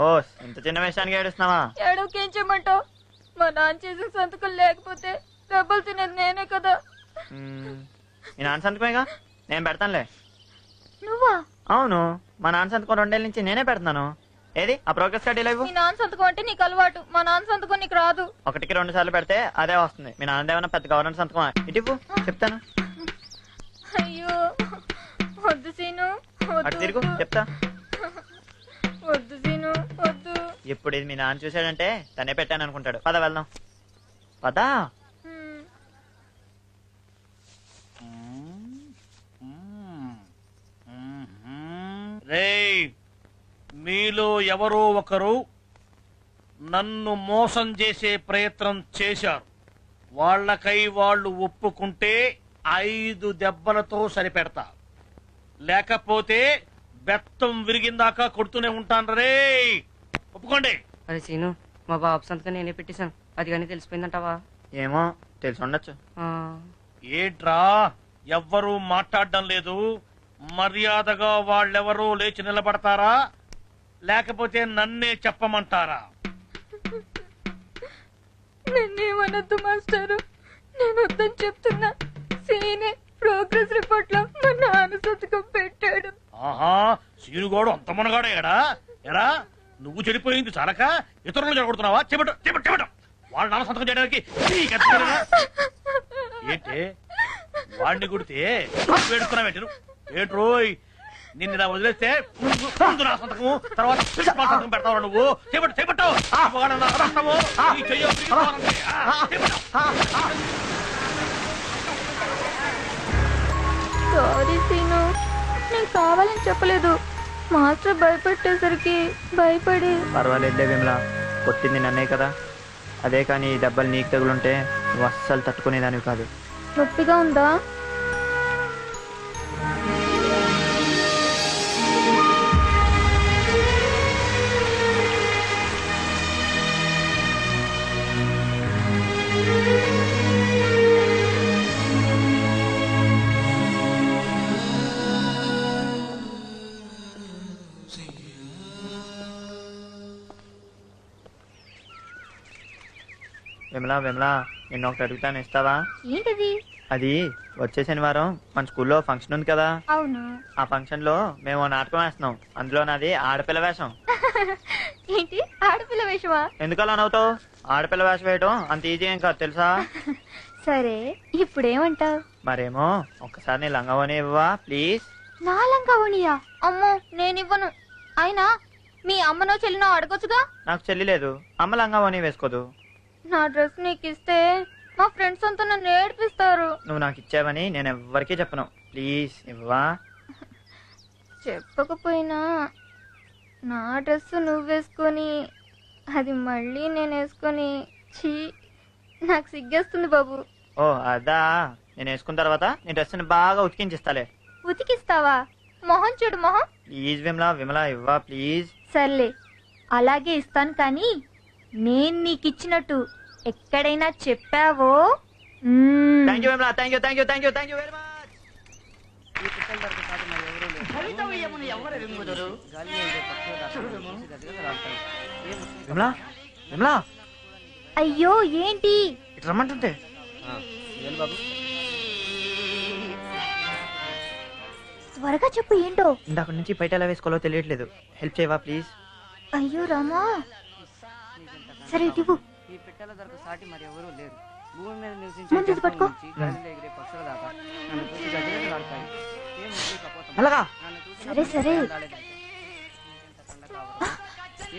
ఓ ఇంత చిన్న విషయానికి ఏడుస్తున్నావా? ఏడవకేం చేయమంటావు? మా నాన్న చేసిన సంతకం లేకపోతే డబ్బులు తినేది నేనే కదా. మీ నాన్న సంతకమేగా, నేను పెడతానులే. నువ్వా? అవును, మా నాన్న సంతకం 2 ఏళ్ళ నుంచి నేనే పెడుతున్నాను. ఏది ఆ ప్రోగ్రెస్ కార్డు ఇలా ఇవ్వు. మీ నాన్న సంతకం అంటే నీకు అలవాటు, మా నాన్న సంతకం నీకు రాదు. 1కి 2 సార్లు పెడితే అదే వస్తుంది. మీ నాన్న ఏమన్నా పెద్ద గవర్నమెంట్ సంతకం? ఇటు చెప్తాను. అయ్యో వద్దు సీను, అటు తిరుగు చెప్తా. వద్దు సీను వద్దు. ఇప్పుడు ఇది మీ నాన్న చూసాడంటే తనే పెట్టాను అనుకుంటాడు. పద వెళ్దాం, పదా. రేయ్, మీలో ఎవరో ఒకరు నన్ను మోసం చేసే ప్రయత్నం చేశారు. వాళ్ళకై వాళ్ళు ఒప్పుకుంటే 5 దెబ్బలతో సరిపెడతా, లేకపోతే బెత్తం విరిగిందాకా కొడుతూనే ఉంటాను. రే ఒప్పుకోండి. అరే సీను, మా బాబు సంతకం నేనే పెట్టేశాను, అది కానీ తెలిసిపోయిందంటావా? ఏమో తెలిసి ఉండొచ్చు. ఏంట్రా ఎవ్వరూ మాట్లాడడం లేదు? మర్యాదగా వాళ్ళెవరూ లేచి నిలబడతారా, లేకపోతే నన్నే చెప్పమంటారా? నేనేమనొద్దు మాస్టారు, నేను వద్దని చెప్తున్నా. సీనే ప్రోగ్రెస్ రిపోర్ట్ లో మా నాన్న సంతకం పెట్టాడు. ఆహా, సీనుగోడు అంత మునగాడేడా? ఎరా నువ్వు చెడిపోయింది చాలక ఇతరులు చెడగొడుతున్నావా? చెప్పట చెప్పట చెప్పట. వాళ్ళ నాన్న సంతకం చేయడానికి ఏంటే వాడిని కుడితే వేడుకున్నావు ఏంట్రోయ్? నిన్ను ఇలా వదిలేస్తే ముందు నా సంతకము, తర్వాత సంతకం పెడతావు నువ్వు. చేపట్టు చేపట్టు. సారీ సీను, నేను కావాలని చెప్పలేదు. మాస్టర్ భయపెట్టేసరికి భయపడి. పర్వాలేదులే విమలా, కొట్టింది నన్నే కదా. అదే కానీ ఈ దెబ్బలు నీకు తగులుంటే నువ్వు అస్సలు తట్టుకునేదానివి కాదు. నొప్పిగా ఉందా? విమలా విమలా, నిన్న ఒకటి అడుగుతాను, ఇస్తావా? ఏంటది? అది వచ్చే శనివారం మన స్కూల్లో ఫంక్షన్ ఉంది కదా. అవును. ఆ ఫంక్షన్ లో మేము నాటకం వేస్తున్నాం. అందులో నాది ఆడపిల్ల వేషం. ఏంటి ఆడపిల్ల వేషమా? ఎందుకలా నవ్వుతావు? ఆడపిల్ల వేషం వేయటం అంత ఈజీ ఏం కాదు తెలుసా. సరే ఇప్పుడేమంటావు? మరేమో ఒక్కసారి నీ లంగావని ఇవ్వవా ప్లీజ్? నా లంగావనియా? అమ్మో నేనివ్వను. అయినా మీ అమ్మనో చెల్లినో అడగొచ్చుగా. నాకు చెల్లి లేదు, అమ్మ లంగావని వేసుకోదు. నా డ్రెస్ నీకు ఇస్తే మా ఫ్రెండ్స్ అంతా నన్ను ఏడిపిస్తారు. నువ్వు నాకు ఇచ్చావని నేను ఎవ్వరికీ చెప్పను, ప్లీజ్ ఇవ్వవా? చెప్పకపోయినా నా డ్రెస్ నువ్వు వేసుకొని అది మళ్ళీ నేను వేసుకొని చీ, నాకు సిగ్గేస్తుంది బాబు. ఓ అదా, నేను వేసుకున్న తర్వాత నీ డ్రెస్ని బాగా ఉతికించిస్తాలే. ఉతికిస్తావా? మొహం చూడు మొహం. ప్లీజ్ విమలా విమలా ఇవ్వా ప్లీజ్. సర్లే అలాగే ఇస్తాను, కానీ నేను నీకు ఇచ్చినట్టు ఎక్కడైనా చెప్పావో. Thank you Vimala, thank you thank you thank you thank you very much. Vimala Vimala, అయ్యో ఏంటి? ఇటు రమ్మంటుంటే. త్వరగా చెప్పు ఏంటో. ఇందాక నుంచి బయట ఎలా వేసుకోవాలో తెలియట్లేదు, హెల్ప్ చేయవా ప్లీజ్? అయ్యో రామా, సరే ఇవ్వు. ఈ పెట్టెల ధరకు సాటి మరి ఎవరూ లేరు. భూమి మీద ముందు ఇది పట్టుకో. గాలిలో ఎగిరే పక్షుల దాకా నన్ను చూసి గజగజలాడతాయి. ఏం ఉంది కపోతం? అలాగా నన్ను చూసి సరే సరే.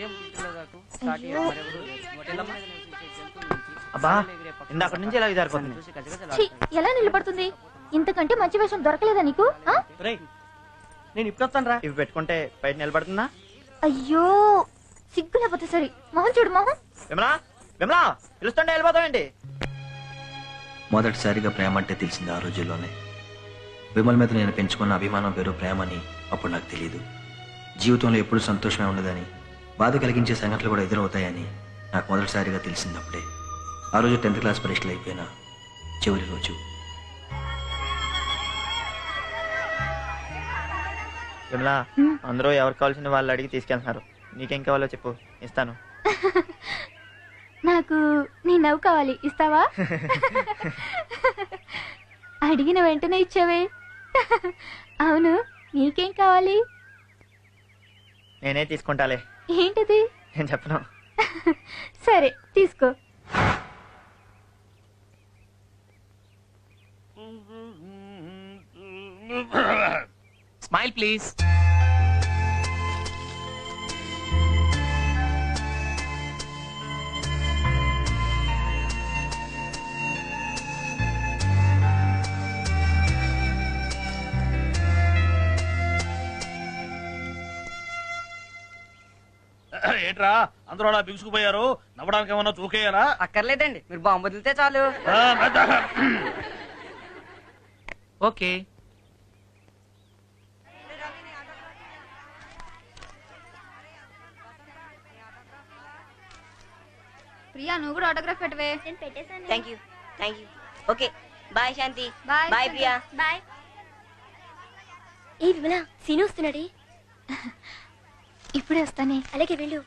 ఏం పుట్టిన దాకా సాటి మరెవరూ లేరు. తెల్ల మీద నివసించే జంతువుల నుంచి అబ్బా, గాలిలో ఎగిరే పక్షుల ఇందాక నుంచి ఇలా దాకా జారిపోతుంది. నన్ను చూసి ఛీ, గజగజలాడతాయి. ఎలా నిలబడుతుంది? ఇంతకంటే మంచి వేషం దొరకలేదా నీకు? ఆ? నేను ఇప్పుడు వస్తాను రా. ఇవి పెట్టుకుంటే బయట నిలబడుతుందా? అయ్యో సిగ్గు లేకపోతే సరే. మొహం చూడు మొహం. విమలా విమలా, పిలుస్తుంటే వెళ్ళిపోతావేంటి? మొదటిసారిగా ప్రేమ అంటే తెలిసింది ఆ రోజుల్లోనే. విమల్ మీద నేను పెంచుకున్న అభిమానం పేరు ప్రేమని అప్పుడు నాకు తెలియదు. జీవితంలో ఎప్పుడు సంతోషమే ఉండదని, బాధ కలిగించే సంఘటనలు కూడా ఎదురవుతాయని నాకు మొదటిసారిగా తెలిసింది అప్పుడే. ఆ రోజు 10th క్లాస్ పరీక్షలు అయిపోయిన చివరి రోజు. విమలా, అందరూ ఎవరు కావాల్సిన వాళ్ళు అడిగి తీసుకెళ్తున్నారు. నీకేం కావాలో చెప్పు, ఇస్తాను. నాకు నీ నవ్వు కావాలి, ఇస్తావా? అడిగిన వెంటనే ఇచ్చావే. అవును, నీకేం కావాలి? నేనే తీసుకుంటాలే. ఏంటిది? నేను చెప్పను. సరే తీసుకో. Smile please. ఏంట్రా అందరూ అలా బిగుసుకుపోయారు? నవ్వడానికి ఏమన్నా చూకేయాలా? అక్కర్లేదండి, మీరు బాంబు వదిలితే చాలు. ఓకే. ప్రియా, నువ్వు కూడా ఆటోగ్రాఫ్ పెట్టవే. Thank you. Okay bye Shanti. Bye bye Priya. Bye. ఏ విమల, సీను వస్తున్నాడే. ఇప్పుడే వస్తానే. అలాగే వెళ్ళు.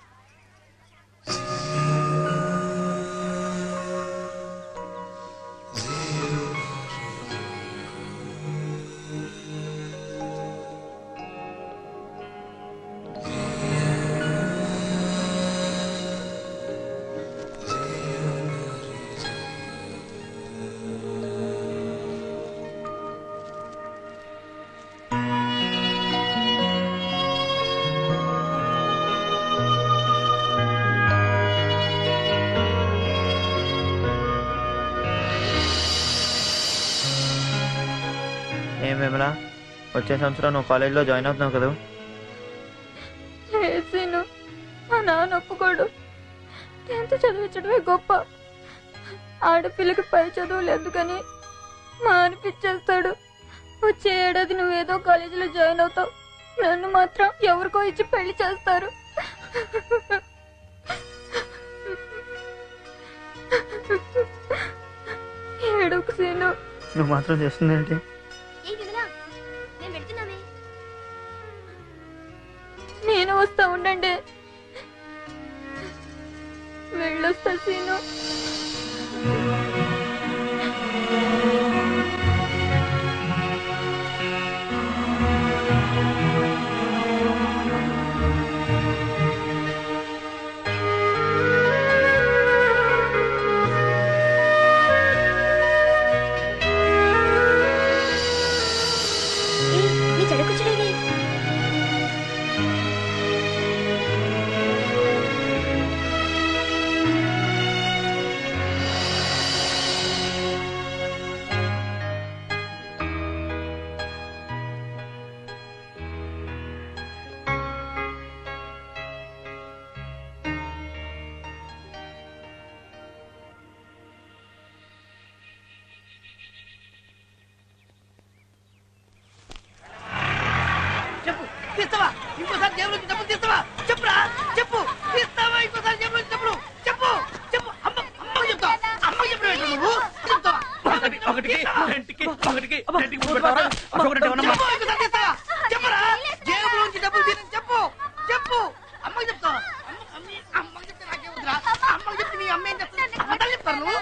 ఏం విమలా, వచ్చే సంవత్సరం నువ్వు కాలేజీలో జాయిన్ అవుతున్నావు కదా? లేసీను, మా నాన్న ఒప్పుకోడు. 10th చదివించడమే గొప్ప. ఆడపిల్లకి పై చదువులు ఎందుకని మా అనిపించేస్తాడు. వచ్చే ఏడాది నువ్వేదో కాలేజీలో జాయిన్ అవుతావు, నన్ను మాత్రం ఎవరికో ఇచ్చి పెళ్లి చేస్తారు. ఏడుకు సీను. నువ్వు మాత్రం చేస్తుందేంటి? నేను వస్తా, ఉండండి. వెళ్ళొస్తా సీను. నీ చెడకొచ్చడేవి. చెప్పు, తీస్తావా? ఇంకోసారి జేబులోంచి డబ్బులు తీస్తావా? చెప్పురా, చెప్పు. తీస్తావా? ఇంకోసారి జేబులోంచి డబ్బులు చెప్పు. చెప్పు. అమ్మకి చెప్తావా? అమ్మకి చెప్పు. నువ్వు చెప్తావా? ఒకటికి ముందు పెడతావా? అశోక్ ఏమన్నా చెప్పు, ఇంకోసారి తీస్తావా? చెప్పురా, జేబులోంచి డబ్బులు తీయని చెప్పు. చెప్పు. అమ్మకి చెప్తావా? అమ్మకి చెప్తే నాకేముందిరా? అమ్మకి చెప్తే నీ అమ్మ ఏం చేస్తుంది? అబద్ధాలు చెప్తారు నువ్వు.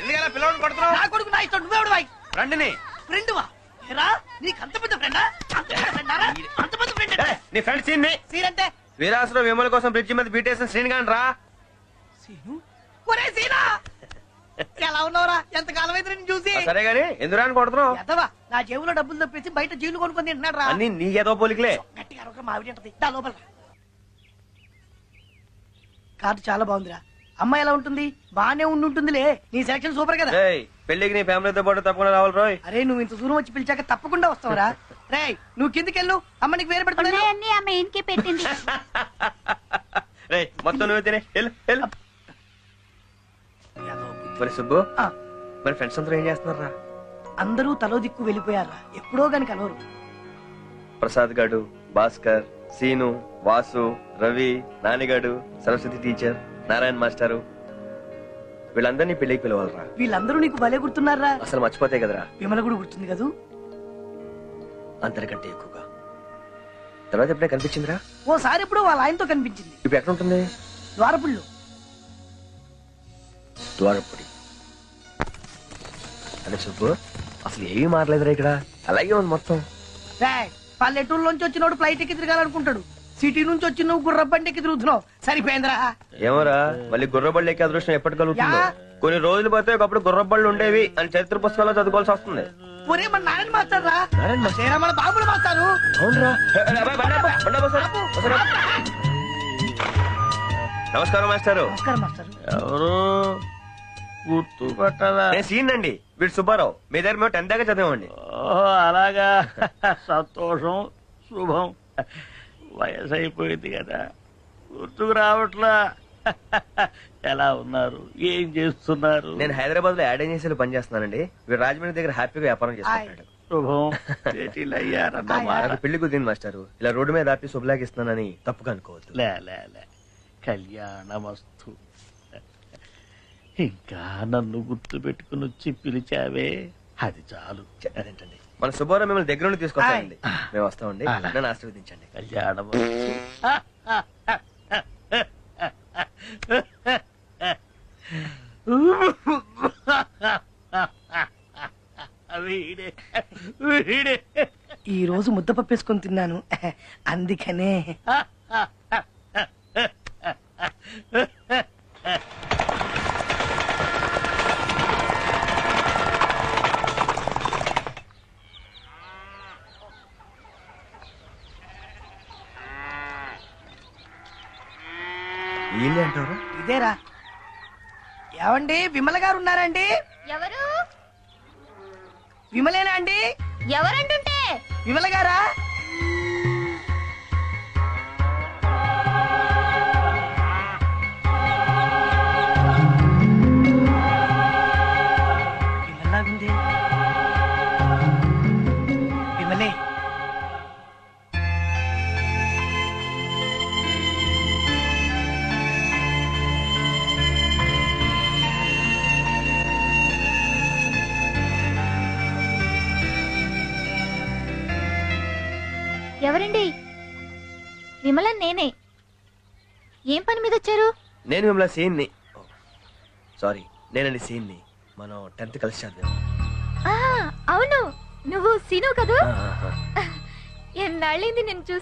ఎందుకలా పిల్లలను కొడుతున్నావు? నా కొడుకు నా ఇష్టం, నువ్వెవడు వాయి? రండిని. ఫ్రెండువా? ఏరా, నీకు అంత పెద్ద ఫ్రెండా? అంత పెద్ద ఫ్రెండారా? అంత పెద్ద ఫ్రెండ్ అంటే నీ ఫ్రెండ్ సీన్ సీనంటే వీరాసులో విమల కోసం బ్రిడ్జి మీద బీటేసిన శ్రీని గాని రా. సీను. ఒరే సీనా, ఎలా ఉన్నావురా? ఎంత కాలం అయితే నేను చూసి. సరే గాని ఎందుకు రాని కొడుతున్నావు? ఎదవా, నా జేబులో డబ్బులు తప్పేసి బయట జీలు కొనుక్కొని తింటున్నాడు రా. అన్ని నీకేదో పోలికలే. గట్టిగా అరవక మావిడి ఉంటది. దా లోపల రా. కార్డు చాలా బాగుందిరా. అమ్మాయి ఎలా ఉంటుంది? బానే ఉంటుందిలే. నీ సెలక్షన్ సూపర్ కదా. ఏయ్, పెళ్లికి నీ ఫ్యామిలీతో పాటు తప్పకుండా రావాలి రోయ్. అరే, నువ్వు ఇంత దూరం వచ్చి పిలిచాక తప్పకుండా వస్తావురా. రేయ్, నువ్వు కిందికెళ్ళు. అమ్మ నీకు వేరే పెడుతుంది. ఉన్నాయన్నీ ఆమె ఇంటికి పెట్టింది. రే మొత్తం నువ్వు తినే వెళ్ళు. మరి సుబ్బు, ఆ, మరి ఫ్రెండ్స్ అందరూ ఏం చేస్తున్నారా? అందరూ తలో దిక్కు వెళ్ళిపోయారా. ఎప్పుడో గాని కలవరు. ప్రసాద్ గాడు, భాస్కర్, సీను, వాసు, రవి, నానిగాడు, సరస్వతి టీచర్, నారాయణ మాస్టారు, వీళ్ళందరినీ పెళ్లికి పిలవాలరా. వీళ్ళందరూ నీకు భలే గుర్తున్నారా. అసలు మర్చిపోతే కదరా. విమల కూడా గుర్తుంది కదూ. అందరికంటే ఎక్కువగా తర్వాత ఎప్పుడే కనిపించిందిరా? ఓసారి ఇప్పుడు వాళ్ళ ఆయనతో కనిపించింది. ఇప్పుడు ఎక్కడ ఉంటుంది? ద్వారపుళ్ళు. ద్వారపుడి. అదే సుబ్బు, అసలు ఏమీ మారలేదురా ఇక్కడ, అలాగే ఉంది మొత్తం. పల్లెటూరులోంచి వచ్చినోడు ఫ్లైట్ ఎక్కి తిరగాలనుకుంటాడు, సిటీ నుంచి వచ్చి నువ్వు గుర్రబండి ఎక్కి తిరుగుతున్నావు. సరిపోయిందిరా. ఏమోరా, మళ్ళీ గుర్రబళ్ళు ఎక్కే అదృష్టం ఎప్పటి కలుగుతుందో. కొన్ని రోజులు పోతే ఒకప్పుడు గుర్రబళ్ళు ఉండేవి అని చరిత్ర పుస్తకాల్లో చదువుకోవాల్సి వస్తుంది. ఒరే మన నారాయణ మాస్టర్ రా, మన బాబులు మాస్టారు. అవునరా. నమస్కారం మాస్టారు. నమస్కారం మాస్టర్. ఎవరు గుర్తు పట్టదా? నేను సీన్ అండి, వీడు సుబ్బారావు. మీ దగ్గర మేము 10th దాకా చదివామండి. ఓహో అలాగా, సంతోషం, శుభం. వయసు అయిపోయింది కదా, గుర్తుకు రావట్లా. ఎలా ఉన్నారు, ఏం చేస్తున్నారు? నేను హైదరాబాద్ లో యాడ్ ఏజెన్సీలో పనిచేస్తున్నానండి. వీడు రాజమండ్రి దగ్గర హ్యాపీగా వ్యాపారం చేసుకుంటాడు. శుభం, సెటిల్ అయ్యారన్నమాట. నాకు పెళ్లి కుదిరింది మాస్టారు. ఇలా రోడ్డు మీద ఆపి శుభలాగిస్తున్నానని తప్పుగా అనుకోవద్దు. లే లే లే, కళ్యాణమస్తు. ఇంకా నన్ను గుర్తు పెట్టుకుని వచ్చి పిలిచావే, అది చాలు. అదేంటండి, మన సుబ్బారావు మిమ్మల్ని దగ్గర నుండి తీసుకొస్తానండి. మేము వస్తామండి, నన్ను ఆశీర్వదించండి. కళ్యాణమస్తు. వీడే వీడే. ఈ రోజు ముద్దపప్పు వేసుకొని తిన్నాను, అందుకనే. వీళ్ళే అంటారా? ఇదేరా. ఏమండి, విమల గారు ఉన్నారండి? ఎవరు విమలేనా అండి? ఎవరంటుంటే విమల గారా? విమలాగుంది. విమలే. ఎవరండి? విమలన్ నేనే. ఏం పని మీద వచ్చారు? నేను మిమ్మల్ని సీన్ ని, సారీ నేనండి సీన్ ని. మనం 10th కలిసి చదివాం. అవును, నువ్వు సీను కదూ? ఆ, ఆ, ఆ. ఎన్నాళ్ళైంది నిన్ను చూసి.